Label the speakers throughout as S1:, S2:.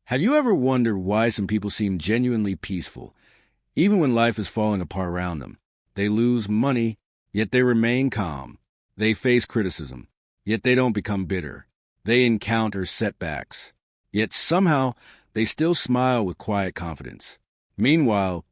S1: Have you ever wondered why some people seem genuinely peaceful, even when life is falling apart around them? They lose money, yet they remain calm. They face criticism, yet they don't become bitter. They encounter setbacks, yet somehow they still smile with quiet confidence. Meanwhile,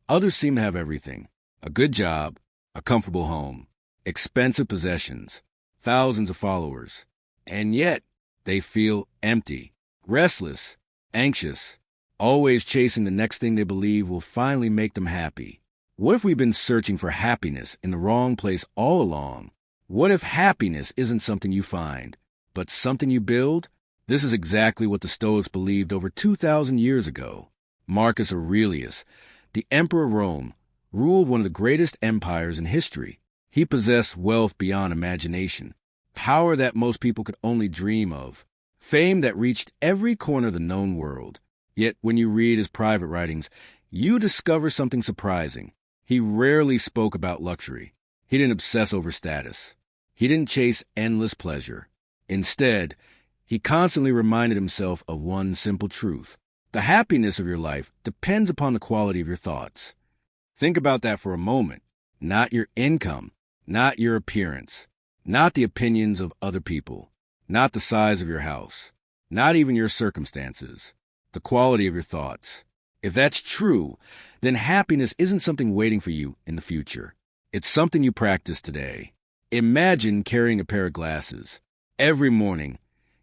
S1: others seem to have everything: a good job, a comfortable home, expensive possessions, thousands of followers, and yet they feel empty, restless, anxious, always chasing the next thing they believe will finally make them happy. What if we've been searching for happiness in the wrong place all along? What if happiness isn't something you find, but something you build? This is exactly what the Stoics believed over 2,000 years ago. Marcus Aurelius, the emperor of Rome, ruled one of the greatest empires in history. He possessed wealth beyond imagination, power that most people could only dream of, fame that reached every corner of the known world. Yet when you read his private writings, you discover something surprising. He rarely spoke about luxury. He didn't obsess over status. He didn't chase endless pleasure. Instead, he constantly reminded himself of one simple truth: the happiness of your life depends upon the quality of your thoughts. Think about that for a moment. Not your income, not your appearance, not the opinions of other people, not the size of your house, not even your circumstances, the quality of your thoughts. If that's true, then happiness isn't something waiting for you in the future. It's something you practice today. Imagine carrying a pair of glasses. Every morning,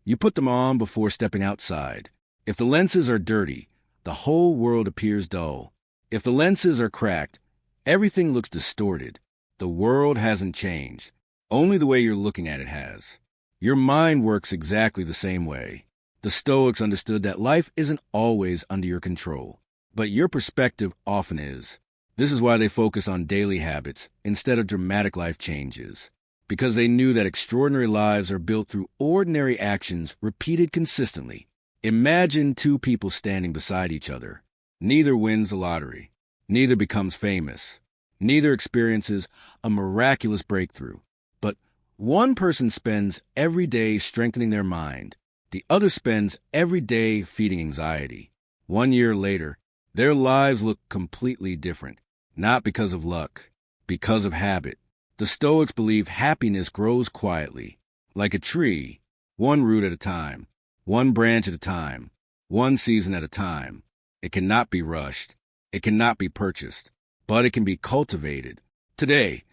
S1: you put them on before stepping outside. If the lenses are dirty, the whole world appears dull. If the lenses are cracked, everything looks distorted. The world hasn't changed. Only the way you're looking at it has. Your mind works exactly the same way. The Stoics understood that life isn't always under your control, but your perspective often is. This is why they focus on daily habits instead of dramatic life changes, because they knew that extraordinary lives are built through ordinary actions repeated consistently. Imagine two people standing beside each other. Neither wins the lottery. Neither becomes famous. Neither experiences a miraculous breakthrough. But one person spends every day strengthening their mind. The other spends every day feeding anxiety. 1 year later, their lives look completely different, not because of luck, because of habit. The Stoics believe happiness grows quietly, like a tree, one root at a time, one branch at a time, one season at a time. It cannot be rushed. It cannot be purchased, but it can be cultivated. Today,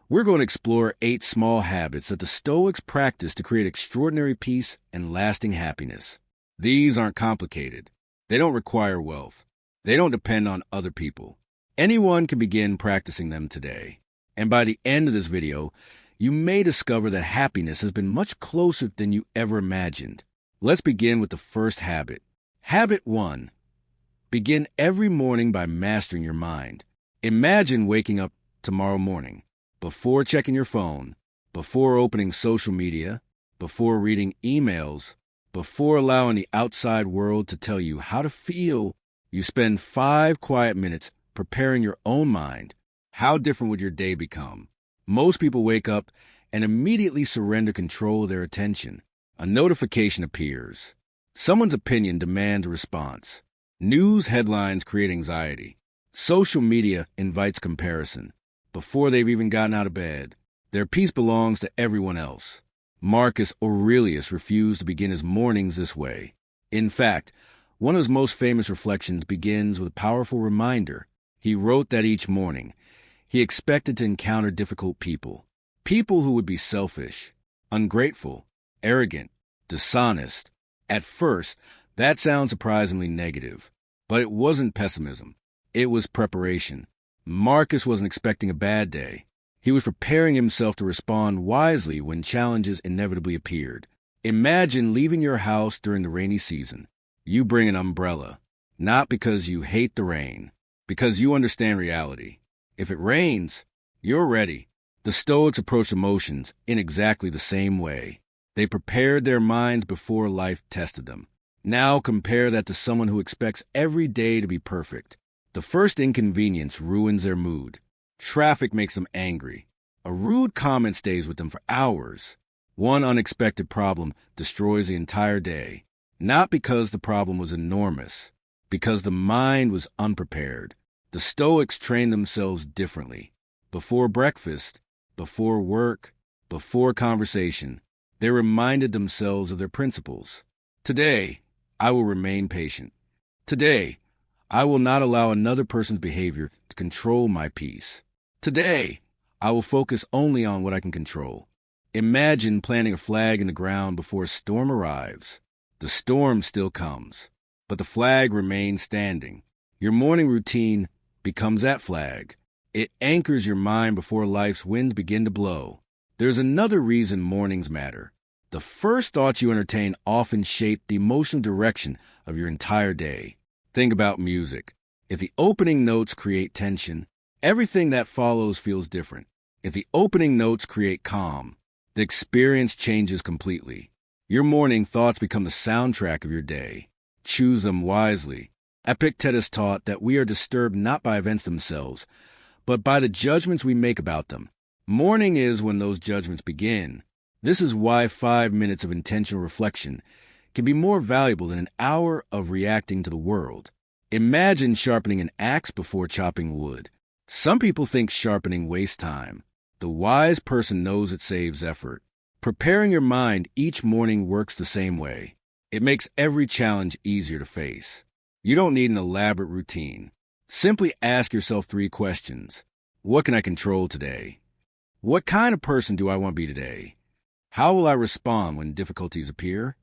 S1: we're going to explore 8 small habits that the Stoics practice to create extraordinary peace and lasting happiness. These aren't complicated. They don't require wealth. They don't depend on other people. Anyone can begin practicing them today. And by the end of this video, you may discover that happiness has been much closer than you ever imagined. Let's begin with the first habit. Habit 1. Begin every morning by mastering your mind. Imagine waking up tomorrow morning, before checking your phone, before opening social media, before reading emails, before allowing the outside world to tell you how to feel. You spend 5 quiet minutes preparing your own mind. How different would your day become? Most people wake up and immediately surrender control of their attention. A notification appears. Someone's opinion demands a response. News headlines create anxiety. Social media invites comparison. Before they've even gotten out of bed, their peace belongs to everyone else. Marcus Aurelius refused to begin his mornings this way. In fact, one of his most famous reflections begins with a powerful reminder. He wrote that each morning, he expected to encounter difficult people. People who would be selfish, ungrateful, arrogant, dishonest. At first, that sounds surprisingly negative, but it wasn't pessimism. It was preparation. Marcus wasn't expecting a bad day. He was preparing himself to respond wisely when challenges inevitably appeared. Imagine leaving your house during the rainy season. You bring an umbrella, not because you hate the rain, because you understand reality. If it rains, you're ready. The Stoics approached emotions in exactly the same way. They prepared their minds before life tested them. Now compare that to someone who expects every day to be perfect. The first inconvenience ruins their mood. Traffic makes them angry. A rude comment stays with them for hours. One unexpected problem destroys the entire day. Not because the problem was enormous, because the mind was unprepared. The Stoics trained themselves differently. Before breakfast, before work, before conversation, they reminded themselves of their principles. Today, I will remain patient. Today, I will not allow another person's behavior to control my peace. Today, I will focus only on what I can control. Imagine planting a flag in the ground before a storm arrives. The storm still comes, but the flag remains standing. Your morning routine becomes that flag. It anchors your mind before life's winds begin to blow. There's another reason mornings matter. The first thoughts you entertain often shape the emotional direction of your entire day. Think about music. If the opening notes create tension, everything that follows feels different. If the opening notes create calm, the experience changes completely. Your morning thoughts become the soundtrack of your day. Choose them wisely. Epictetus taught that we are disturbed not by events themselves, but by the judgments we make about them. Morning is when those judgments begin. This is why 5 minutes of intentional reflection can be more valuable than an hour of reacting to the world. Imagine sharpening an axe before chopping wood. Some people think sharpening wastes time. The wise person knows it saves effort. Preparing your mind each morning works the same way. It makes every challenge easier to face. You don't need an elaborate routine. Simply ask yourself 3 questions. What can I control today? What kind of person do I want to be today? How will I respond when difficulties appear?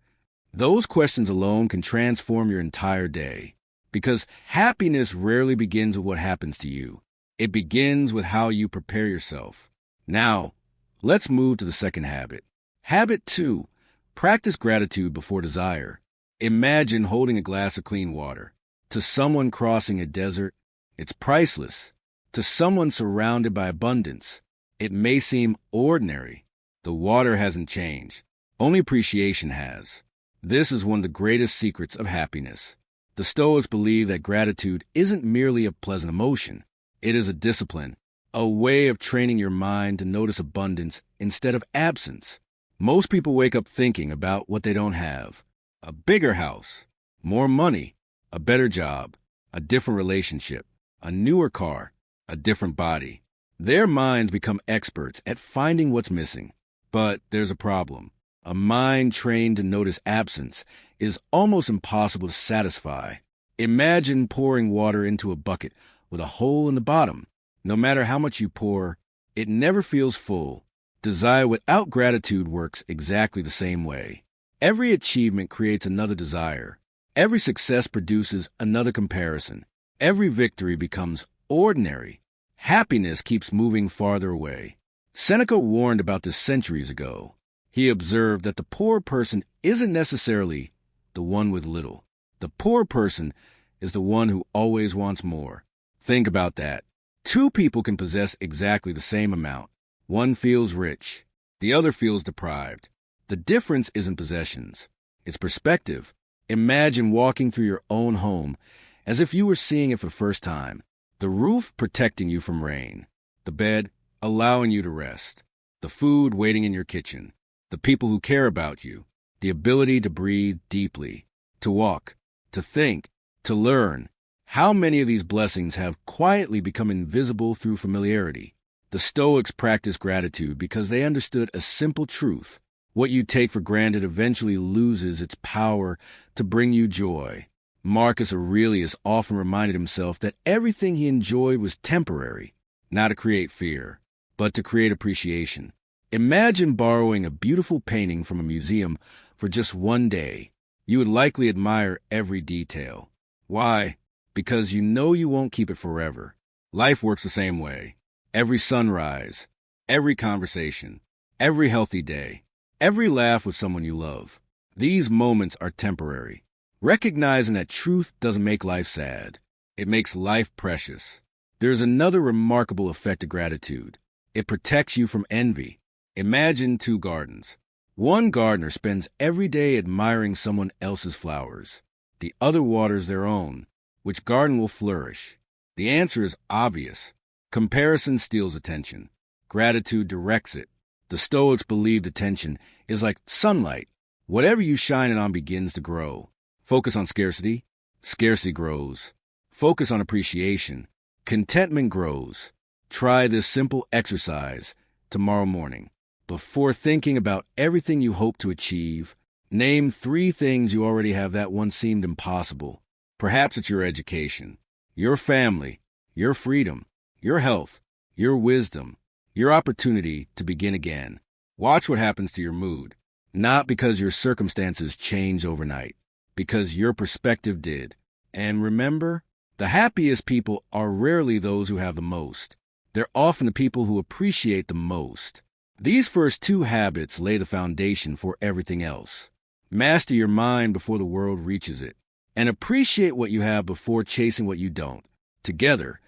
S1: Those questions alone can transform your entire day. Because happiness rarely begins with what happens to you. It begins with how you prepare yourself. Now, let's move to the second habit. Habit 2. Practice gratitude before desire. Imagine holding a glass of clean water. To someone crossing a desert, it's priceless. To someone surrounded by abundance, it may seem ordinary. The water hasn't changed. Only appreciation has. This is one of the greatest secrets of happiness. The Stoics believe that gratitude isn't merely a pleasant emotion. It is a discipline, a way of training your mind to notice abundance instead of absence. Most people wake up thinking about what they don't have. A bigger house, more money, a better job, a different relationship, a newer car, a different body. Their minds become experts at finding what's missing. But there's a problem. A mind trained to notice absence is almost impossible to satisfy. Imagine pouring water into a bucket with a hole in the bottom. No matter how much you pour, it never feels full. Desire without gratitude works exactly the same way. Every achievement creates another desire. Every success produces another comparison. Every victory becomes ordinary. Happiness keeps moving farther away. Seneca warned about this centuries ago. He observed that the poor person isn't necessarily the one with little. The poor person is the one who always wants more. Think about that. 2 people can possess exactly the same amount. One feels rich. The other feels deprived. The difference isn't possessions. It's perspective. Imagine walking through your own home as if you were seeing it for the first time. The roof protecting you from rain. The bed allowing you to rest. The food waiting in your kitchen. The people who care about you. The ability to breathe deeply. To walk. To think. To learn. How many of these blessings have quietly become invisible through familiarity? The Stoics practiced gratitude because they understood a simple truth. What you take for granted eventually loses its power to bring you joy. Marcus Aurelius often reminded himself that everything he enjoyed was temporary, not to create fear, but to create appreciation. Imagine borrowing a beautiful painting from a museum for just one day. You would likely admire every detail. Why? Because you know you won't keep it forever. Life works the same way. Every sunrise, every conversation, every healthy day, every laugh with someone you love. These moments are temporary. Recognizing that truth doesn't make life sad. It makes life precious. There's another remarkable effect of gratitude. It protects you from envy. Imagine 2 gardens. One gardener spends every day admiring someone else's flowers. The other waters their own. Which garden will flourish? The answer is obvious. Comparison steals attention. Gratitude directs it. The Stoics believed attention is like sunlight. Whatever you shine it on begins to grow. Focus on scarcity. Scarcity grows. Focus on appreciation. Contentment grows. Try this simple exercise tomorrow morning. Before thinking about everything you hope to achieve, name 3 things you already have that once seemed impossible. Perhaps it's your education, your family, your freedom, your health, your wisdom, your opportunity to begin again. Watch what happens to your mood. Not because your circumstances change overnight, because your perspective did. And remember, the happiest people are rarely those who have the most. They're often the people who appreciate the most. These first 2 habits lay the foundation for everything else. Master your mind before the world reaches it, and appreciate what you have before chasing what you don't. Together,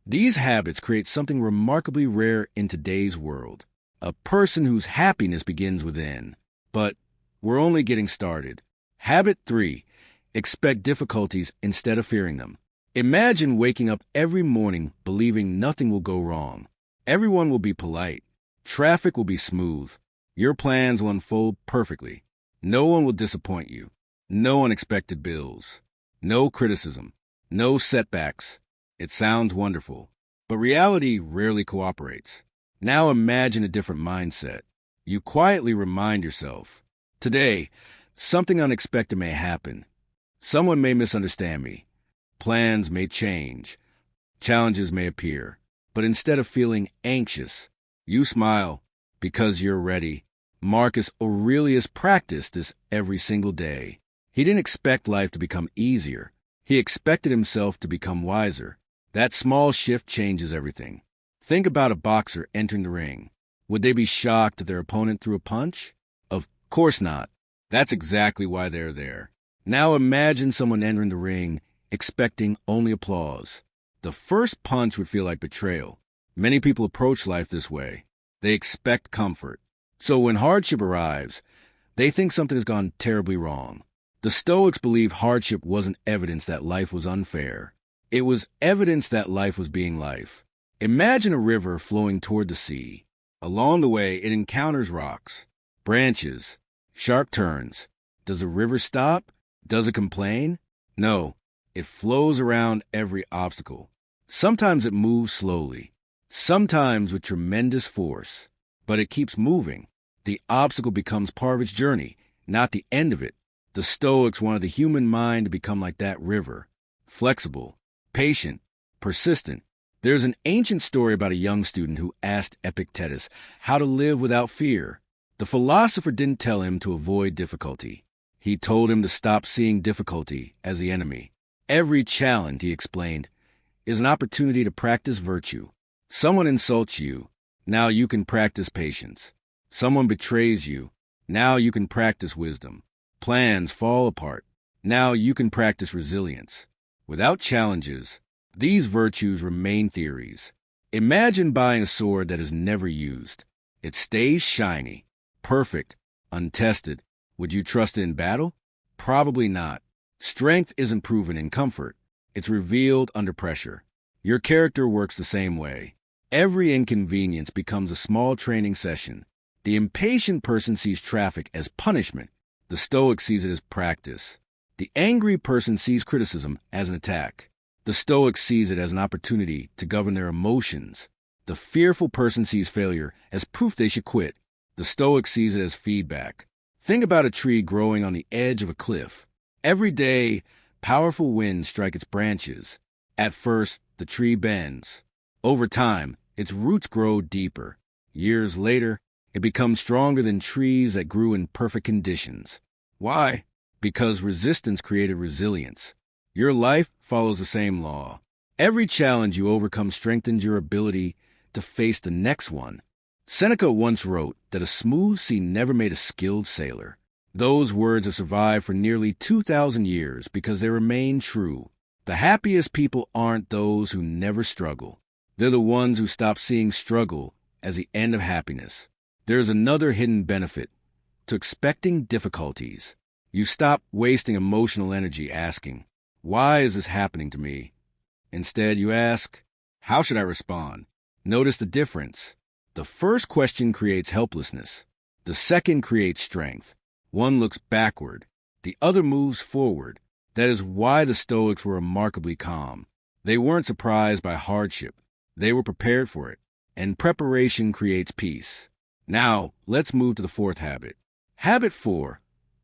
S1: these habits create something remarkably rare in today's world. A person whose happiness begins within. But we're only getting started. Habit 3. Expect difficulties instead of fearing them. Imagine waking up every morning believing nothing will go wrong. Everyone will be polite. Traffic will be smooth. Your plans will unfold perfectly. No one will disappoint you. No unexpected bills. No criticism. No setbacks. It sounds wonderful, but reality rarely cooperates. Now imagine a different mindset. You quietly remind yourself, today, something unexpected may happen. Someone may misunderstand me. Plans may change. Challenges may appear. But instead of feeling anxious, you smile because you're ready. Marcus Aurelius practiced this every single day. He didn't expect life to become easier. He expected himself to become wiser. That small shift changes everything. Think about a boxer entering the ring. Would they be shocked that their opponent threw a punch? Of course not. That's exactly why they're there. Now imagine someone entering the ring expecting only applause. The first punch would feel like betrayal. Many people approach life this way. They expect comfort. So when hardship arrives, they think something has gone terribly wrong. The Stoics believe hardship wasn't evidence that life was unfair. It was evidence that life was being life. Imagine a river flowing toward the sea. Along the way, it encounters rocks, branches, sharp turns. Does the river stop? Does it complain? No, it flows around every obstacle. Sometimes it moves slowly, sometimes with tremendous force, but it keeps moving. The obstacle becomes part of its journey, not the end of it. The Stoics wanted the human mind to become like that river, flexible, patient, persistent. There's an ancient story about a young student who asked Epictetus how to live without fear. The philosopher didn't tell him to avoid difficulty. He told him to stop seeing difficulty as the enemy. Every challenge, he explained, is an opportunity to practice virtue. Someone insults you, now you can practice patience. Someone betrays you, now you can practice wisdom. Plans fall apart, now you can practice resilience. Without challenges, these virtues remain theories. Imagine buying a sword that is never used. It stays shiny, perfect, untested. Would you trust it in battle? Probably not. Strength isn't proven in comfort. It's revealed under pressure. Your character works the same way. Every inconvenience becomes a small training session. The impatient person sees traffic as punishment. The Stoic sees it as practice. The angry person sees criticism as an attack. The Stoic sees it as an opportunity to govern their emotions. The fearful person sees failure as proof they should quit. The Stoic sees it as feedback. Think about a tree growing on the edge of a cliff. Every day, powerful winds strike its branches. At first, the tree bends. Over time, its roots grow deeper. Years later, it becomes stronger than trees that grew in perfect conditions. Why? Because resistance created resilience. Your life follows the same law. Every challenge you overcome strengthens your ability to face the next one. Seneca once wrote that a smooth sea never made a skilled sailor. Those words have survived for nearly 2,000 years because they remain true. The happiest people aren't those who never struggle. They're the ones who stop seeing struggle as the end of happiness. There's another hidden benefit to expecting difficulties. You stop wasting emotional energy asking, "Why is this happening to me?" Instead, you ask, "How should I respond?" Notice the difference. The first question creates helplessness. The second creates strength. One looks backward. The other moves forward. That is why the Stoics were remarkably calm. They weren't surprised by hardship. They were prepared for it. And preparation creates peace. Now, let's move to the fourth habit. Habit 4.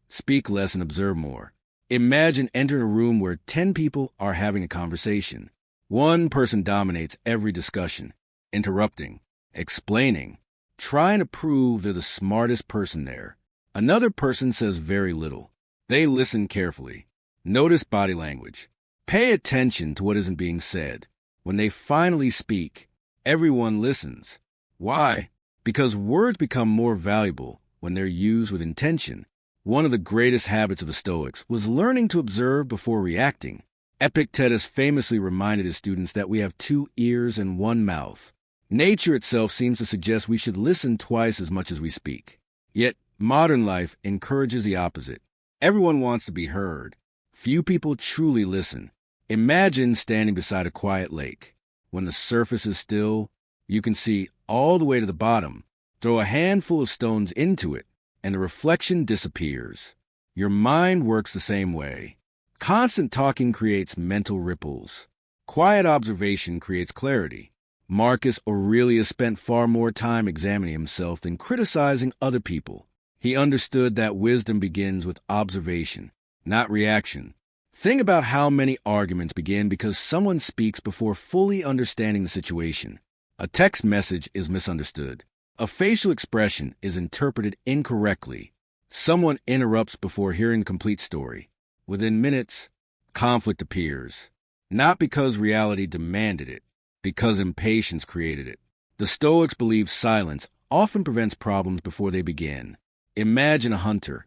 S1: Speak less and observe more. Imagine entering a room where 10 people are having a conversation. One person dominates every discussion, interrupting, explaining, trying to prove they're the smartest person there. Another person says very little. They listen carefully. Notice body language. Pay attention to what isn't being said. When they finally speak, everyone listens. Why? Because words become more valuable when they're used with intention. One of the greatest habits of the Stoics was learning to observe before reacting. Epictetus famously reminded his students that we have 2 ears and 1 mouth. Nature itself seems to suggest we should listen twice as much as we speak. Yet, modern life encourages the opposite. Everyone wants to be heard. Few people truly listen. Imagine standing beside a quiet lake. When the surface is still, you can see all the way to the bottom. Throw a handful of stones into it, and the reflection disappears. Your mind works the same way. Constant talking creates mental ripples. Quiet observation creates clarity. Marcus Aurelius spent far more time examining himself than criticizing other people. He understood that wisdom begins with observation, not reaction. Think about how many arguments begin because someone speaks before fully understanding the situation. A text message is misunderstood. A facial expression is interpreted incorrectly. Someone interrupts before hearing the complete story. Within minutes, conflict appears. Not because reality demanded it, because impatience created it. The Stoics believe silence often prevents problems before they begin. Imagine a hunter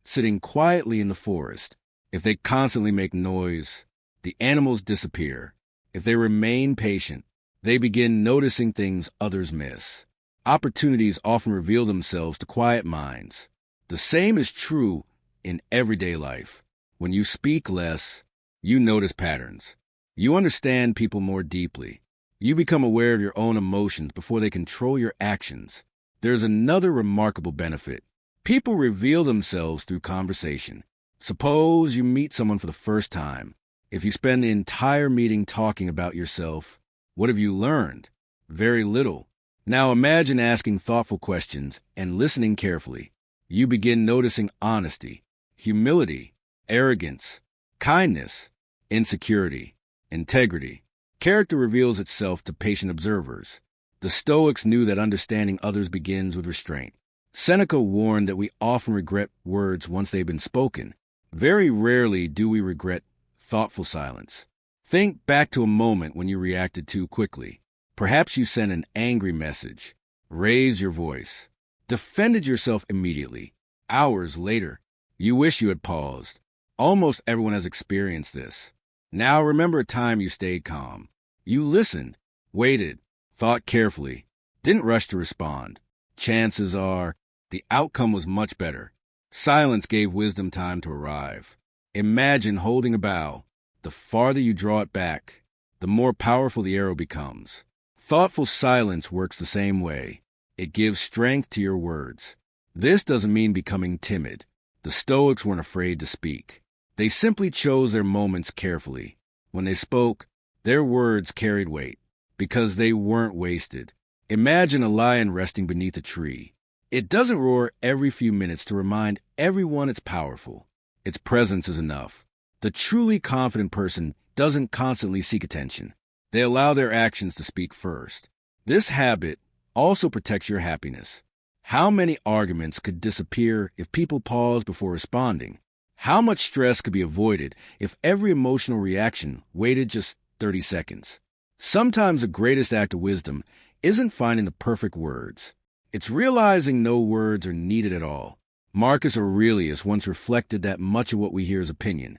S1: sitting quietly in the forest. If they constantly make noise, the animals disappear. If they remain patient, they begin noticing things others miss. Opportunities often reveal themselves to quiet minds. The same is true in everyday life. When you speak less, you notice patterns. You understand people more deeply. You become aware of your own emotions before they control your actions. There's another remarkable benefit. People reveal themselves through conversation. Suppose you meet someone for the first time. If you spend the entire meeting talking about yourself, what have you learned? Very little. Now imagine asking thoughtful questions and listening carefully. You begin noticing honesty, humility, arrogance, kindness, insecurity, integrity. Character reveals itself to patient observers. The Stoics knew that understanding others begins with restraint. Seneca warned that we often regret words once they've been spoken. Very rarely do we regret thoughtful silence. Think back to a moment when you reacted too quickly. Perhaps you sent an angry message, raised your voice, defended yourself immediately. Hours later, you wish you had paused. Almost everyone has experienced this. Now remember a time you stayed calm. You listened, waited, thought carefully, didn't rush to respond. Chances are the outcome was much better. Silence gave wisdom time to arrive. Imagine holding a bow. The farther you draw it back, the more powerful the arrow becomes. Thoughtful silence works the same way. It gives strength to your words. This doesn't mean becoming timid. The Stoics weren't afraid to speak. They simply chose their moments carefully. When they spoke, their words carried weight, because they weren't wasted. Imagine a lion resting beneath a tree. It doesn't roar every few minutes to remind everyone it's powerful. Its presence is enough. The truly confident person doesn't constantly seek attention. They allow their actions to speak first. This habit also protects your happiness. How many arguments could disappear if people paused before responding? How much stress could be avoided if every emotional reaction waited just 30 seconds? Sometimes the greatest act of wisdom isn't finding the perfect words. It's realizing no words are needed at all. Marcus Aurelius once reflected that much of what we hear is opinion,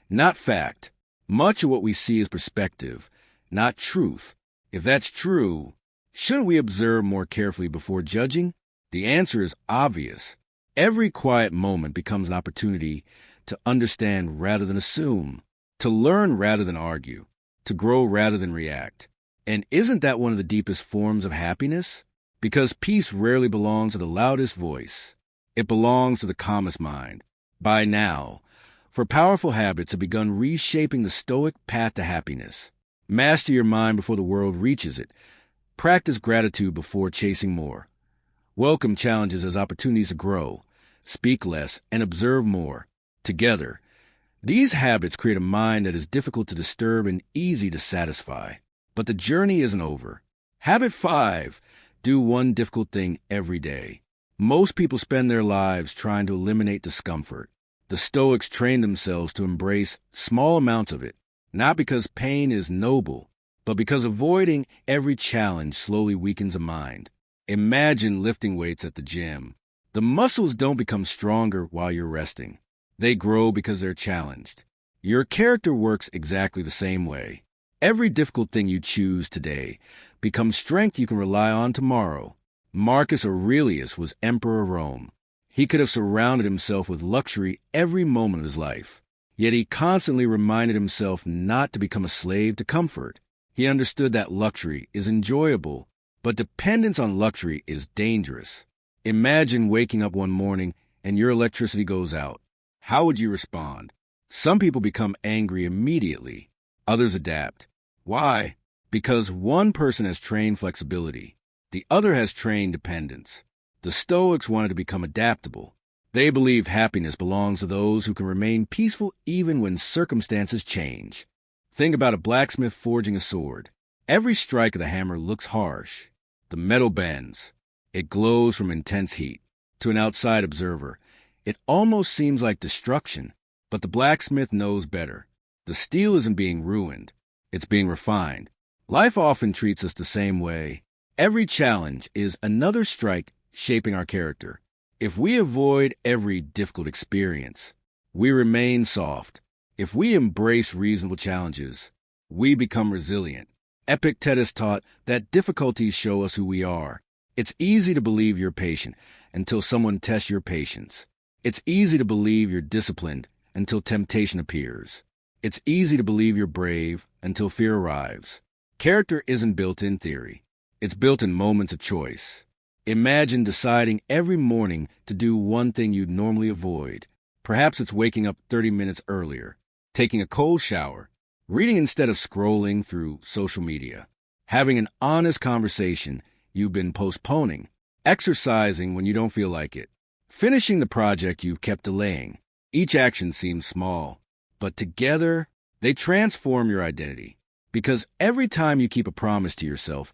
S1: not fact. Much of what we see is perspective, not truth. If that's true, shouldn't we observe more carefully before judging? The answer is obvious. Every quiet moment becomes an opportunity to understand rather than assume, to learn rather than argue, to grow rather than react. And isn't that one of the deepest forms of happiness? Because peace rarely belongs to the loudest voice. It belongs to the calmest mind. By now, for powerful habits have begun reshaping the Stoic path to happiness. Master your mind before the world reaches it. Practice gratitude before chasing more. Welcome challenges as opportunities to grow. Speak less and observe more. Together, these habits create a mind that is difficult to disturb and easy to satisfy. But the journey isn't over. Habit 5. Do one difficult thing every day. Most people spend their lives trying to eliminate discomfort. The Stoics trained themselves to embrace small amounts of it, not because pain is noble, but because avoiding every challenge slowly weakens a mind. Imagine lifting weights at the gym. The muscles don't become stronger while you're resting. They grow because they're challenged. Your character works exactly the same way. Every difficult thing you choose today becomes strength you can rely on tomorrow. Marcus Aurelius was emperor of Rome. He could have surrounded himself with luxury every moment of his life. Yet he constantly reminded himself not to become a slave to comfort. He understood that luxury is enjoyable, but dependence on luxury is dangerous. Imagine waking up one morning and your electricity goes out. How would you respond? Some people become angry immediately. Others adapt. Why? Because one person has trained flexibility. The other has trained dependence. The Stoics wanted to become adaptable. They believed happiness belongs to those who can remain peaceful even when circumstances change. Think about a blacksmith forging a sword. Every strike of the hammer looks harsh. The metal bends. It glows from intense heat. To an outside observer, it almost seems like destruction. But the blacksmith knows better. The steel isn't being ruined. It's being refined. Life often treats us the same way. Every challenge is another strike shaping our character. If we avoid every difficult experience, we remain soft. If we embrace reasonable challenges, we become resilient. Epictetus taught that difficulties show us who we are. It's easy to believe you're patient until someone tests your patience. It's easy to believe you're disciplined until temptation appears. It's easy to believe you're brave until fear arrives. Character isn't built in theory. It's built in moments of choice. Imagine deciding every morning to do one thing you'd normally avoid. Perhaps it's waking up 30 minutes earlier, taking a cold shower, reading instead of scrolling through social media, having an honest conversation you've been postponing, exercising when you don't feel like it, finishing the project you've kept delaying. Each action seems small, but together they transform your identity. Because every time you keep a promise to yourself,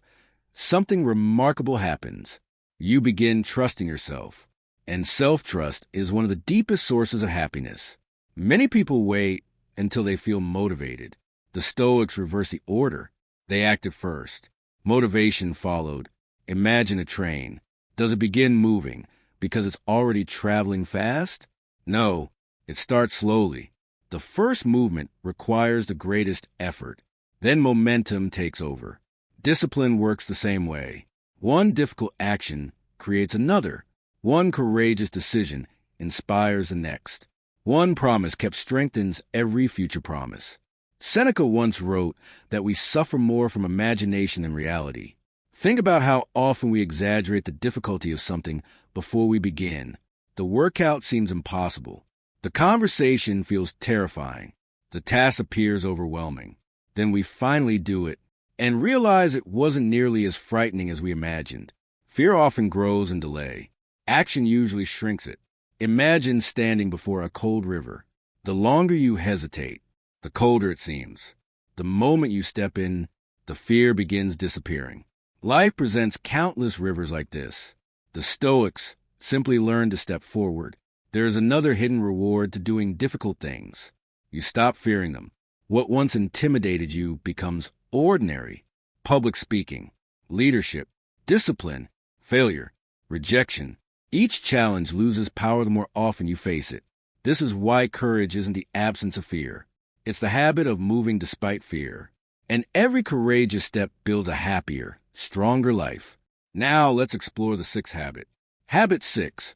S1: something remarkable happens. You begin trusting yourself. And self-trust is one of the deepest sources of happiness. Many people wait until they feel motivated. The Stoics reversed the order. They acted first. Motivation followed. Imagine a train. Does it begin moving because it's already traveling fast? No, it starts slowly. The first movement requires the greatest effort. Then momentum takes over. Discipline works the same way. One difficult action creates another. One courageous decision inspires the next. One promise kept strengthens every future promise. Seneca once wrote that we suffer more from imagination than reality. Think about how often we exaggerate the difficulty of something before we begin. The workout seems impossible. The conversation feels terrifying. The task appears overwhelming. Then we finally do it and realize it wasn't nearly as frightening as we imagined. Fear often grows in delay. Action usually shrinks it. Imagine standing before a cold river. The longer you hesitate, the colder it seems. The moment you step in, the fear begins disappearing. Life presents countless rivers like this. The Stoics simply learned to step forward. There is another hidden reward to doing difficult things. You stop fearing them. What once intimidated you becomes ordinary. Public speaking, leadership, discipline, failure, rejection. Each challenge loses power the more often you face it. This is why courage isn't the absence of fear. It's the habit of moving despite fear. And every courageous step builds a happier, stronger life. Now let's explore the sixth habit. Habit 6.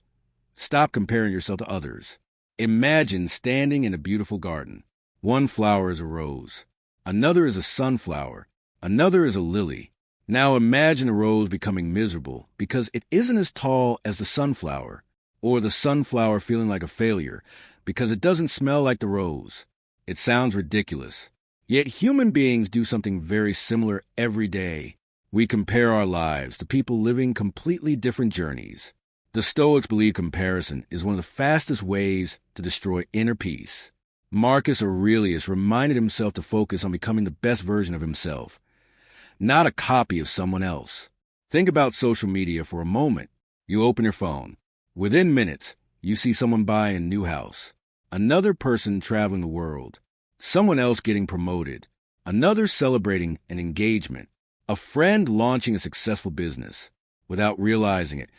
S1: Stop comparing yourself to others. Imagine standing in a beautiful garden. One flower is a rose. Another is a sunflower. Another is a lily. Now imagine a rose becoming miserable because it isn't as tall as the sunflower. or the sunflower feeling like a failure because it doesn't smell like the rose. It sounds ridiculous. Yet human beings do something very similar every day. We compare our lives to people living completely different journeys. The Stoics believe comparison is one of the fastest ways to destroy inner peace. Marcus Aurelius reminded himself to focus on becoming the best version of himself, not a copy of someone else. Think about social media for a moment. You open your phone. Within minutes, you see someone buying a new house, another person traveling the world, someone else getting promoted, another celebrating an engagement, a friend launching a successful business. Without realizing it,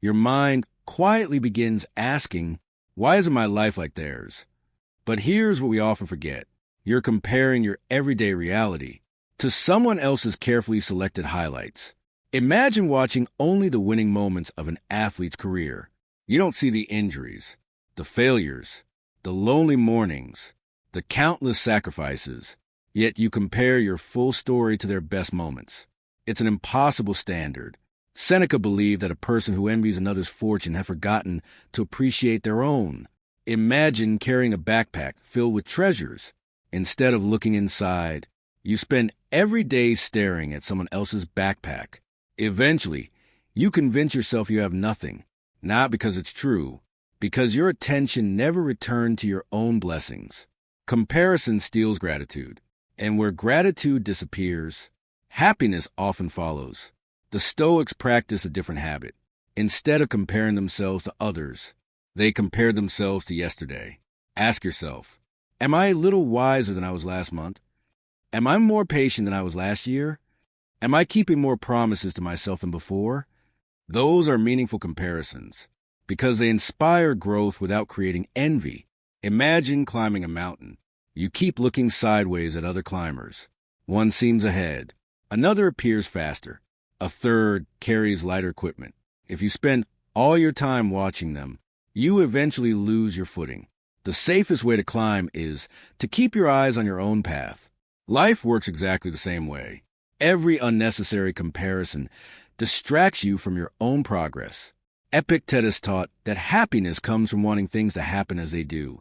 S1: your mind quietly begins asking, why isn't my life like theirs? But here's what we often forget. You're comparing your everyday reality to someone else's carefully selected highlights. Imagine watching only the winning moments of an athlete's career. You don't see the injuries, the failures, the lonely mornings, the countless sacrifices, yet you compare your full story to their best moments. It's an impossible standard. Seneca believed that a person who envies another's fortune has forgotten to appreciate their own. Imagine carrying a backpack filled with treasures. Instead of looking inside, you spend every day staring at someone else's backpack. Eventually, you convince yourself you have nothing, not because it's true, because your attention never returned to your own blessings. Comparison steals gratitude, and where gratitude disappears, happiness often follows. The Stoics practice a different habit. Instead of comparing themselves to others, they compare themselves to yesterday. Ask yourself, am I a little wiser than I was last month? Am I more patient than I was last year? Am I keeping more promises to myself than before? Those are meaningful comparisons because they inspire growth without creating envy. Imagine climbing a mountain. You keep looking sideways at other climbers. One seems ahead. Another appears faster. A third carries lighter equipment. If you spend all your time watching them, you eventually lose your footing. The safest way to climb is to keep your eyes on your own path. Life works exactly the same way. Every unnecessary comparison distracts you from your own progress. Epictetus taught that happiness comes from wanting things to happen as they do,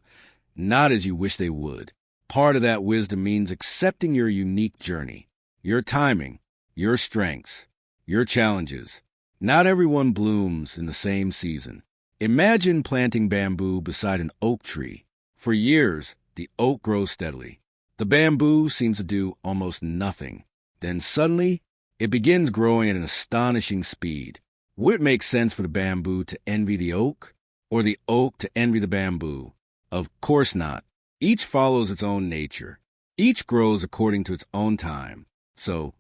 S1: not as you wish they would. Part of that wisdom means accepting your unique journey, your timing, your strengths, your challenges. Not everyone blooms in the same season. Imagine planting bamboo beside an oak tree. For years, the oak grows steadily. The bamboo seems to do almost nothing. Then suddenly, it begins growing at an astonishing speed. Would it make sense for the bamboo to envy the oak, or the oak to envy the bamboo? Of course not. Each follows its own nature. Each grows according to its own time. So,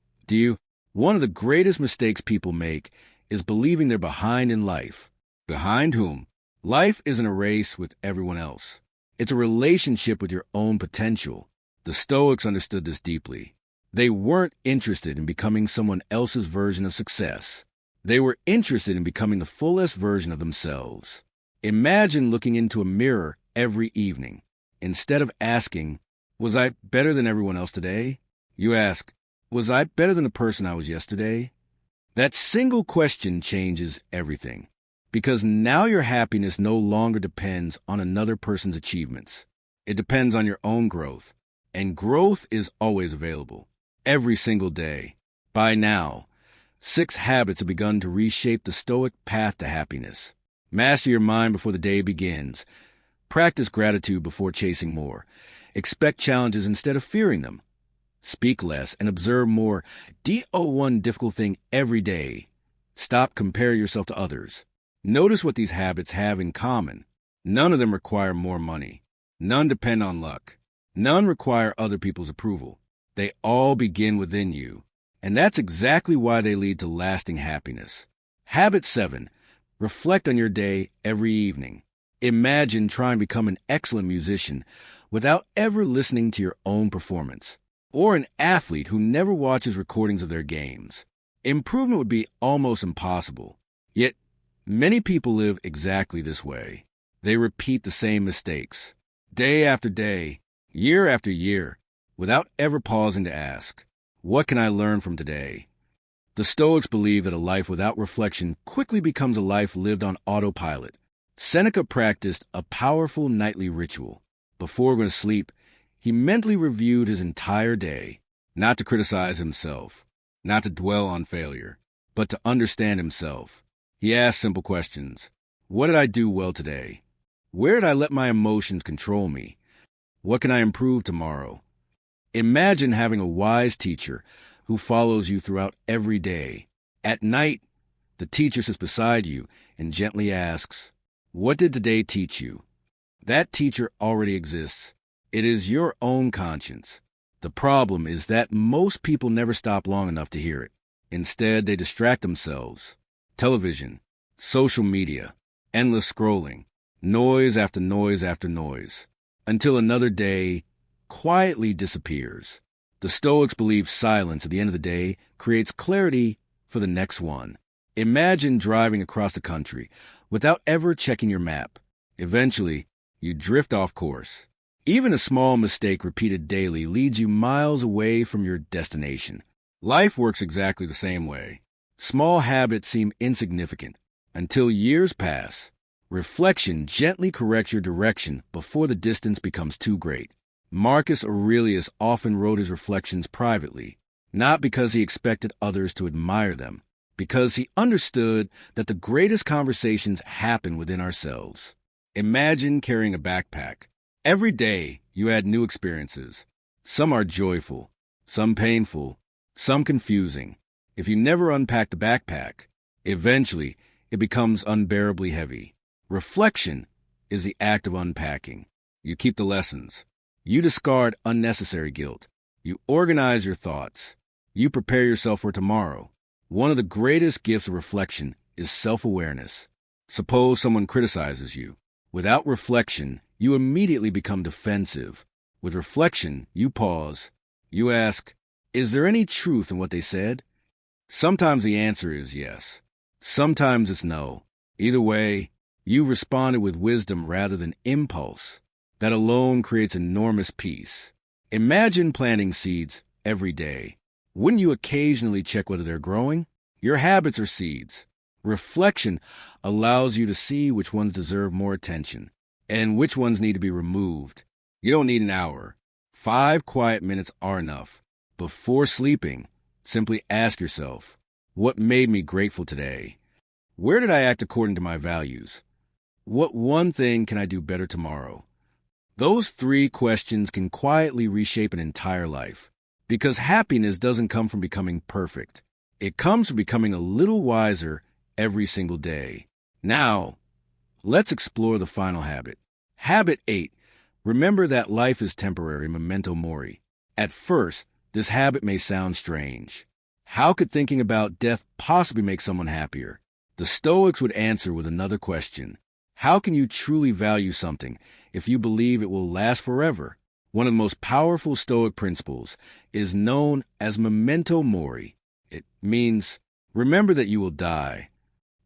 S1: one of the greatest mistakes people make is believing they're behind in life. Behind whom? Life isn't a race with everyone else. It's a relationship with your own potential. The Stoics understood this deeply. They weren't interested in becoming someone else's version of success. They were interested in becoming the fullest version of themselves. Imagine looking into a mirror every evening. Instead of asking, was I better than everyone else today? You ask, was I better than the person I was yesterday? That single question changes everything. Because now your happiness no longer depends on another person's achievements. It depends on your own growth. And growth is always available. Every single day. By now, 6 habits have begun to reshape the Stoic path to happiness. Master your mind before the day begins. Practice gratitude before chasing more. Expect challenges instead of fearing them. Speak less and observe more. Do one difficult thing every day. Stop comparing yourself to others. Notice what these habits have in common. None of them require more money. None depend on luck. None require other people's approval. They all begin within you. And that's exactly why they lead to lasting happiness. Habit 7. Reflect on your day every evening. Imagine trying to become an excellent musician without ever listening to your own performance, or an athlete who never watches recordings of their games. Improvement would be almost impossible. Yet, many people live exactly this way. They repeat the same mistakes, day after day, year after year, without ever pausing to ask, what can I learn from today? The Stoics believe that a life without reflection quickly becomes a life lived on autopilot. Seneca practiced a powerful nightly ritual. Before going to sleep, he mentally reviewed his entire day, not to criticize himself, not to dwell on failure, but to understand himself. He asked simple questions. What did I do well today? Where did I let my emotions control me? What can I improve tomorrow? Imagine having a wise teacher who follows you throughout every day. At night, the teacher sits beside you and gently asks, what did today teach you? That teacher already exists. It is your own conscience. The problem is that most people never stop long enough to hear it. Instead, they distract themselves. Television, social media, endless scrolling, noise after noise after noise, until another day quietly disappears. The Stoics believe silence at the end of the day creates clarity for the next one. Imagine driving across the country without ever checking your map. Eventually, you drift off course. Even a small mistake repeated daily leads you miles away from your destination. Life works exactly the same way. Small habits seem insignificant until years pass. Reflection gently corrects your direction before the distance becomes too great. Marcus Aurelius often wrote his reflections privately, not because he expected others to admire them, because he understood that the greatest conversations happen within ourselves. Imagine carrying a backpack. Every day, you add new experiences. Some are joyful, some painful, some confusing. If you never unpack the backpack, eventually it becomes unbearably heavy. Reflection is the act of unpacking. You keep the lessons. You discard unnecessary guilt. You organize your thoughts. You prepare yourself for tomorrow. One of the greatest gifts of reflection is self-awareness. Suppose someone criticizes you. Without reflection, you immediately become defensive. With reflection, you pause. You ask, is there any truth in what they said? Sometimes the answer is yes. Sometimes it's no. Either way, you responded with wisdom rather than impulse. That alone creates enormous peace. Imagine planting seeds every day. Wouldn't you occasionally check whether they're growing? Your habits are seeds. Reflection allows you to see which ones deserve more attention and which ones need to be removed. You don't need an hour. 5 quiet minutes are enough. Before sleeping, simply ask yourself, what made me grateful today? Where did I act according to my values? What one thing can I do better tomorrow? Those 3 questions can quietly reshape an entire life, because happiness doesn't come from becoming perfect. It comes from becoming a little wiser every single day. Now, let's explore the final habit. Habit 8. Remember that life is temporary, memento mori. At first, this habit may sound strange. How could thinking about death possibly make someone happier? The Stoics would answer with another question. How can you truly value something if you believe it will last forever? One of the most powerful Stoic principles is known as memento mori. It means, remember that you will die.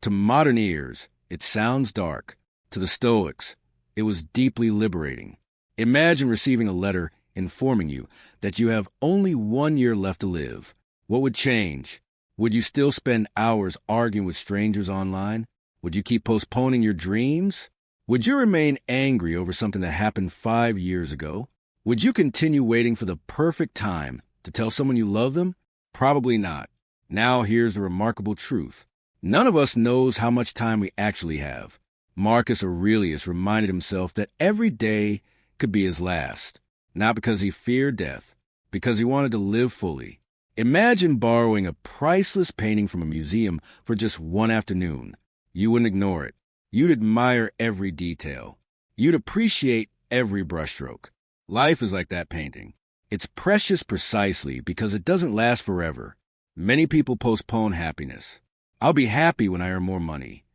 S1: To modern ears, it sounds dark. To the Stoics, it was deeply liberating. Imagine receiving a letter informing you that you have only 1 year left to live. What would change? Would you still spend hours arguing with strangers online? Would you keep postponing your dreams? Would you remain angry over something that happened 5 years ago? Would you continue waiting for the perfect time to tell someone you love them? Probably not. Now here's the remarkable truth. None of us knows how much time we actually have. Marcus Aurelius reminded himself that every day could be his last, not because he feared death, because he wanted to live fully. Imagine borrowing a priceless painting from a museum for just one afternoon. You wouldn't ignore it. You'd admire every detail. You'd appreciate every brushstroke. Life is like that painting. It's precious precisely because it doesn't last forever. Many people postpone happiness. I'll be happy when I earn more money.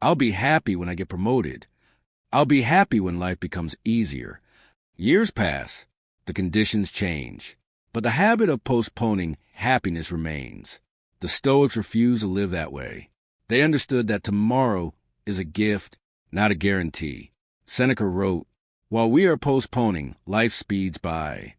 S1: I'll be happy when I get promoted. I'll be happy when life becomes easier. Years pass. The conditions change. But the habit of postponing happiness remains. The Stoics refused to live that way. They understood that tomorrow is a gift, not a guarantee. Seneca wrote, while we are postponing, life speeds by.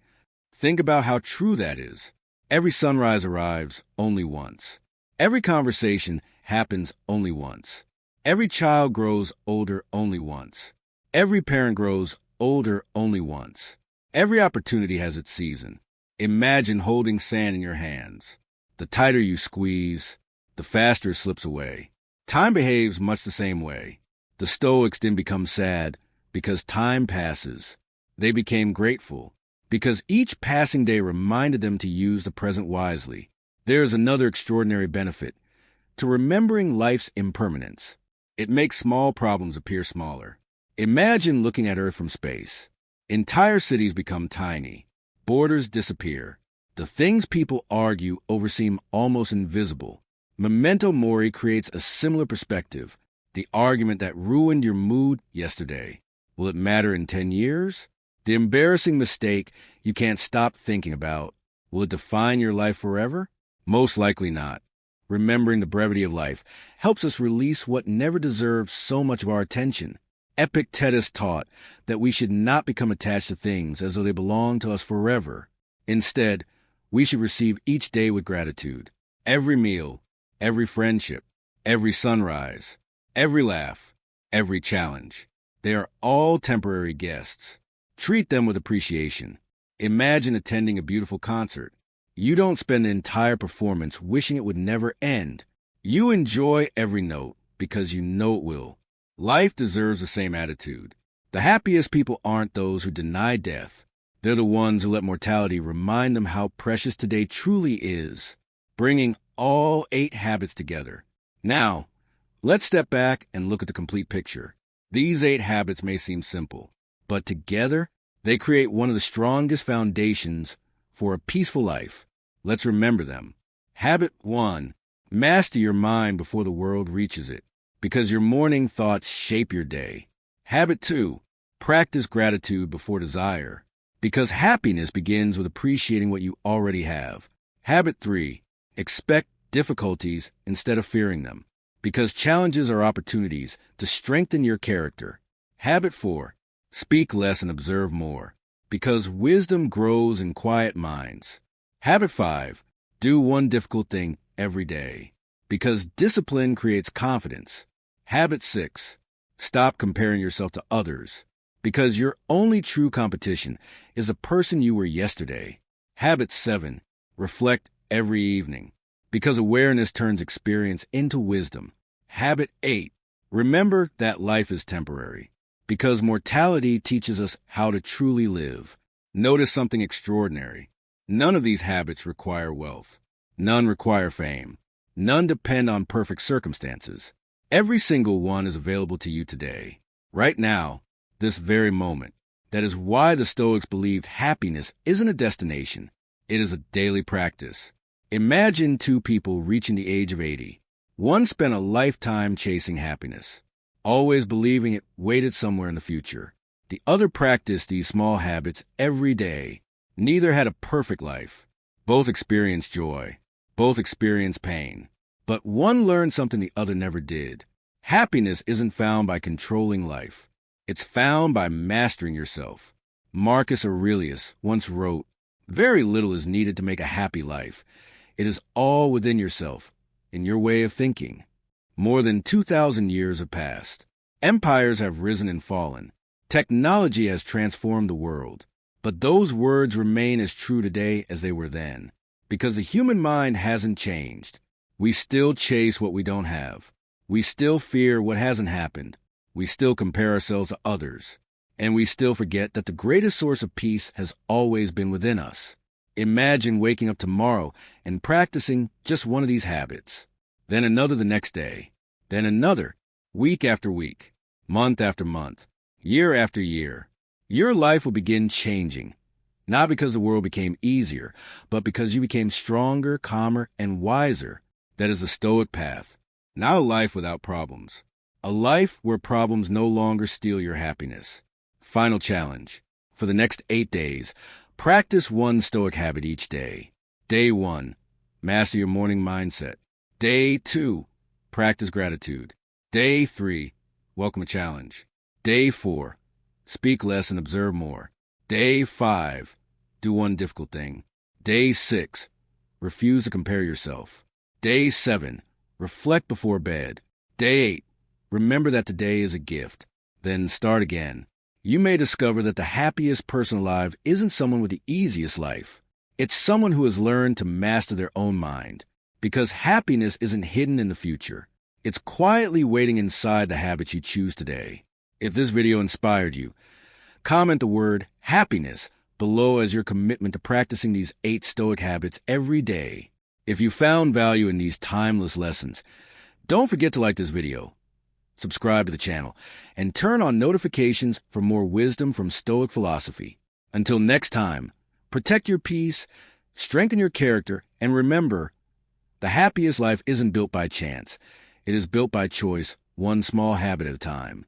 S1: Think about how true that is. Every sunrise arrives only once. Every conversation happens only once. Every child grows older only once. Every parent grows older only once. Every opportunity has its season. Imagine holding sand in your hands. The tighter you squeeze, the faster it slips away. Time behaves much the same way. The Stoics didn't become sad because time passes. They became grateful because each passing day reminded them to use the present wisely. There is another extraordinary benefit to remembering life's impermanence. It makes small problems appear smaller. Imagine looking at Earth from space. Entire cities become tiny. Borders disappear. The things people argue over seem almost invisible. Memento mori creates a similar perspective. The argument that ruined your mood yesterday. Will it matter in 10 years? The embarrassing mistake you can't stop thinking about. Will it define your life forever? Most likely not. Remembering the brevity of life helps us release what never deserved so much of our attention. Epictetus taught that we should not become attached to things as though they belong to us forever. Instead, we should receive each day with gratitude. Every meal, every friendship, every sunrise, every laugh, every challenge. They are all temporary guests. Treat them with appreciation. Imagine attending a beautiful concert. You don't spend the entire performance wishing it would never end. You enjoy every note because you know it will. Life deserves the same attitude. The happiest people aren't those who deny death. They're the ones who let mortality remind them how precious today truly is. Bringing all 8 habits together. Now, let's step back and look at the complete picture. These 8 habits may seem simple, but together, they create one of the strongest foundations for a peaceful life. Let's remember them. Habit 1. Master your mind before the world reaches it, because your morning thoughts shape your day. Habit 2. Practice gratitude before desire, because happiness begins with appreciating what you already have. Habit 3. Expect difficulties instead of fearing them, because challenges are opportunities to strengthen your character. Habit 4. Speak less and observe more, because wisdom grows in quiet minds. Habit 5. Do one difficult thing every day, because discipline creates confidence. Habit 6. Stop comparing yourself to others, because your only true competition is the person you were yesterday. Habit 7. Reflect every evening, because awareness turns experience into wisdom. Habit 8. Remember that life is temporary, because mortality teaches us how to truly live. Notice something extraordinary. None of these habits require wealth. None require fame. None depend on perfect circumstances. Every single one is available to you today, right now, this very moment. That is why the Stoics believed happiness isn't a destination. It is a daily practice. Imagine 2 people reaching the age of 80. One spent a lifetime chasing happiness, always believing it waited somewhere in the future. The other practiced these small habits every day. Neither had a perfect life. Both experienced joy. Both experienced pain. But one learned something the other never did. Happiness isn't found by controlling life. It's found by mastering yourself. Marcus Aurelius once wrote, "Very little is needed to make a happy life. It is all within yourself, in your way of thinking." More than 2,000 years have passed. Empires have risen and fallen. Technology has transformed the world. But those words remain as true today as they were then, because the human mind hasn't changed. We still chase what we don't have. We still fear what hasn't happened. We still compare ourselves to others. And we still forget that the greatest source of peace has always been within us. Imagine waking up tomorrow and practicing just one of these habits, then another the next day, then another, week after week, month after month, year after year. Your life will begin changing, not because the world became easier, but because you became stronger, calmer, and wiser. That is the Stoic path. Not a life without problems. A life where problems no longer steal your happiness. Final challenge. For the next 8 days, practice one Stoic habit each day. Day 1, master your morning mindset. Day 2, practice gratitude. Day 3, welcome a challenge. Day 4, speak less and observe more. Day 5, do one difficult thing. Day 6, refuse to compare yourself. Day 7, reflect before bed. Day 8, remember that today is a gift. Then start again. You may discover that the happiest person alive isn't someone with the easiest life. It's someone who has learned to master their own mind. Because happiness isn't hidden in the future. It's quietly waiting inside the habits you choose today. If this video inspired you, comment the word happiness below as your commitment to practicing these 8 Stoic habits every day. If you found value in these timeless lessons, don't forget to like this video, subscribe to the channel, and turn on notifications for more wisdom from Stoic philosophy. Until next time, protect your peace, strengthen your character, and remember, the happiest life isn't built by chance. It is built by choice, one small habit at a time.